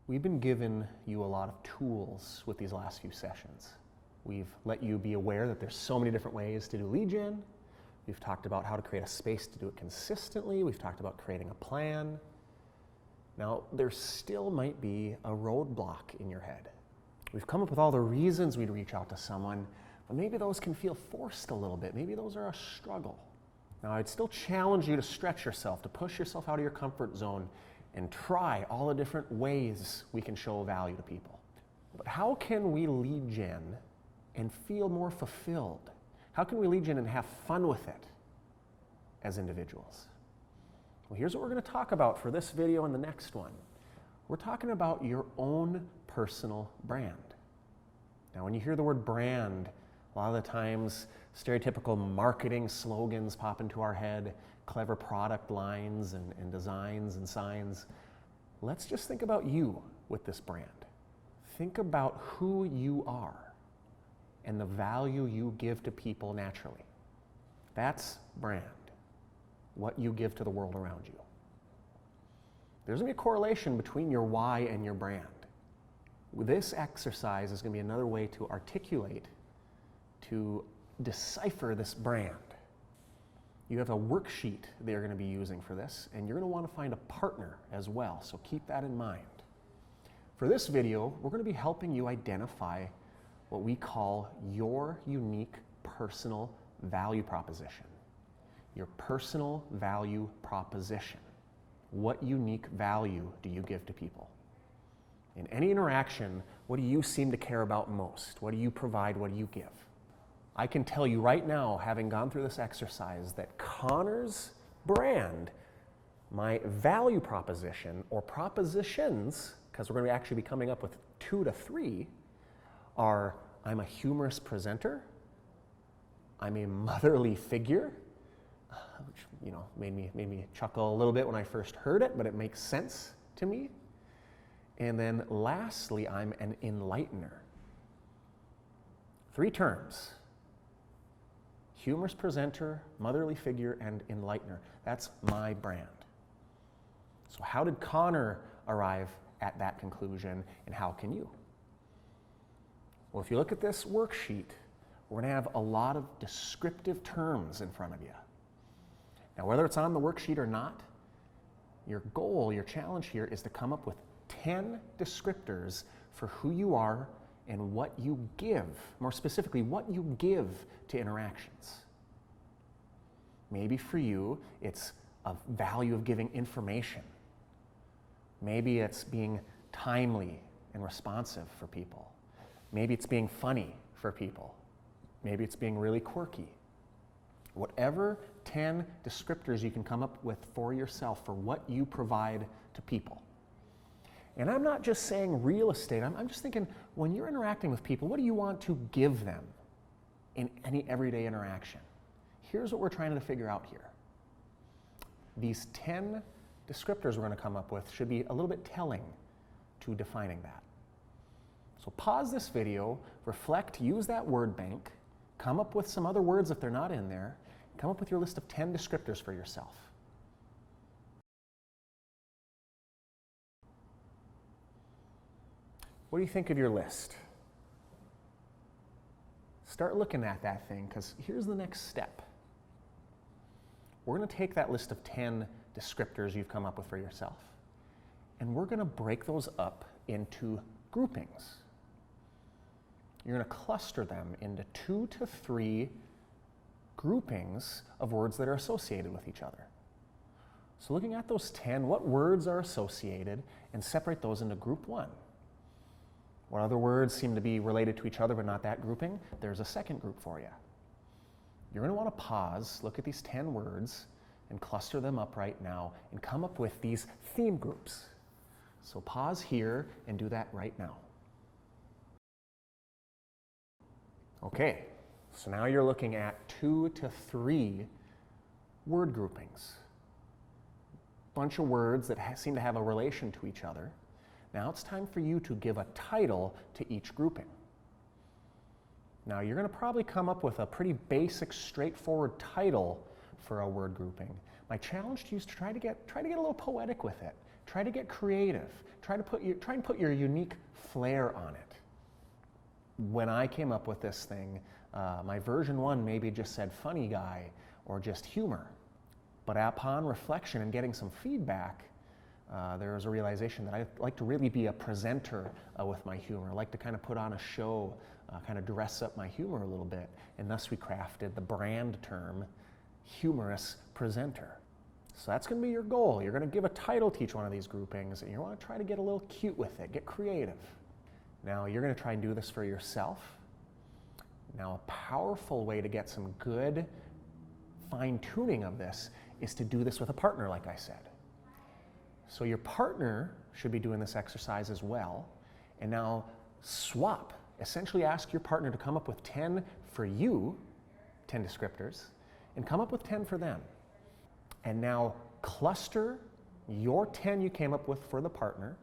We've been giving you a lot of tools with these last few sessions. We've let you be aware that there's so many different ways to do lead gen. We've talked about how to create a space to do it consistently. We've talked about creating a plan. Now, there still might be a roadblock in your head. We've come up with all the reasons we'd reach out to someone, but maybe those can feel forced a little bit. Maybe those are a struggle. Now, I'd still challenge you to stretch yourself, to push yourself out of your comfort zone and try all the different ways we can show value to people. But how can we lead gen and feel more fulfilled? How can we lead gen and have fun with it as individuals? Well, here's what we're going to talk about for this video and the next one. We're talking about your own personal brand. Now, when you hear the word brand, a lot of the times stereotypical marketing slogans pop into our head, clever product lines and designs and signs. Let's just think about you with this brand. Think about who you are and the value you give to people naturally. That's brand, what you give to the world around you. There's going to be a correlation between your why and your brand. This exercise is going to be another way to articulate, to decipher this brand. You have a worksheet they're going to be using for this, and you're going to want to find a partner as well, so keep that in mind. For this video, we're going to be helping you identify what we call your unique personal value proposition. Your personal value proposition. What unique value do you give to people? In any interaction, what do you seem to care about most? What do you provide? What do you give? I can tell you right now, having gone through this exercise, that Connor's brand, my value proposition, or propositions, because we're going to actually be coming up with 2 to 3, are I'm a humorous presenter, I'm a motherly figure, which made me chuckle a little bit when I first heard it, but it makes sense to me. And then lastly, I'm an enlightener. 3 terms. Humorous presenter, motherly figure, and enlightener. That's my brand. So how did Connor arrive at that conclusion, and how can you? Well, if you look at this worksheet, we're going to have a lot of descriptive terms in front of you. Now, whether it's on the worksheet or not, your goal, your challenge here is to come up with 10 descriptors for who you are and what you give, more specifically, what you give to interactions. Maybe for you, it's a value of giving information. Maybe it's being timely and responsive for people. Maybe it's being funny for people. Maybe it's being really quirky. Whatever 10 descriptors you can come up with for yourself for what you provide to people. And I'm not just saying real estate, I'm just thinking when you're interacting with people, what do you want to give them in any everyday interaction? Here's what we're trying to figure out here. These 10 descriptors we're going to come up with should be a little bit telling to defining that. So pause this video, reflect, use that word bank, come up with some other words if they're not in there, come up with your list of 10 descriptors for yourself. What do you think of your list? Start looking at that thing, because here's the next step. We're going to take that list of 10 descriptors you've come up with for yourself, and we're going to break those up into groupings. You're going to cluster them into 2 to 3 groupings of words that are associated with each other. So looking at those 10, what words are associated, and separate those into group 1. What other words seem to be related to each other but not that grouping? There's a second group for you. You're going to want to pause, look at these 10 words, and cluster them up right now, and come up with these theme groups. So pause here and do that right now. Okay, so now you're looking at 2 to 3 word groupings. Bunch of words that seem to have a relation to each other. Now it's time for you to give a title to each grouping. Now you're going to probably come up with a pretty basic, straightforward title for a word grouping. My challenge to you is to try to get a little poetic with it. Try to get creative. Try and put your unique flair on it. When I came up with this thing, my version 1 maybe just said funny guy or just humor. But upon reflection and getting some feedback, there was a realization that I like to really be a presenter with my humor. I like to kind of put on a show, kind of dress up my humor a little bit. And thus we crafted the brand term, humorous presenter. So that's going to be your goal. You're going to give a title to each one of these groupings, and you want to try to get a little cute with it, get creative. Now you're going to try and do this for yourself. Now a powerful way to get some good fine-tuning of this is to do this with a partner, like I said. So your partner should be doing this exercise as well. And now swap. Essentially ask your partner to come up with 10 for you, 10 descriptors, and come up with 10 for them. And now cluster your 10 you came up with for the partner,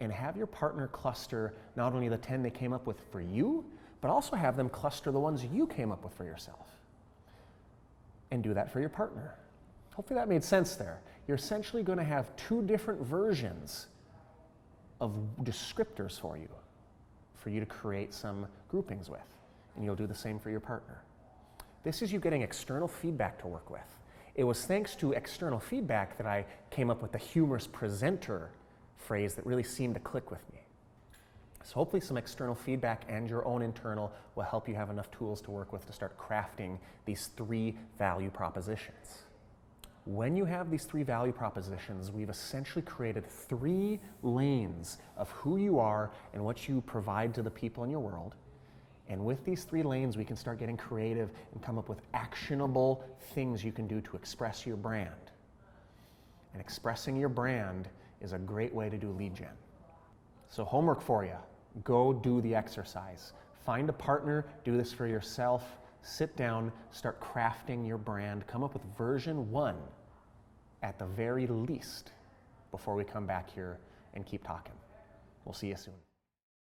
and have your partner cluster not only the 10 they came up with for you, but also have them cluster the ones you came up with for yourself. And do that for your partner. Hopefully that made sense there. You're essentially going to have 2 different versions of descriptors for you to create some groupings with. And you'll do the same for your partner. This is you getting external feedback to work with. It was thanks to external feedback that I came up with the humorous presenter phrase that really seemed to click with me. So hopefully some external feedback and your own internal will help you have enough tools to work with to start crafting these 3 value propositions. When you have these 3 value propositions, we've essentially created 3 lanes of who you are and what you provide to the people in your world. And with these 3 lanes, we can start getting creative and come up with actionable things you can do to express your brand. And expressing your brand is a great way to do lead gen. So homework for you. Go do the exercise. Find a partner, do this for yourself, sit down, start crafting your brand, come up with version 1 at the very least before we come back here and keep talking. We'll see you soon.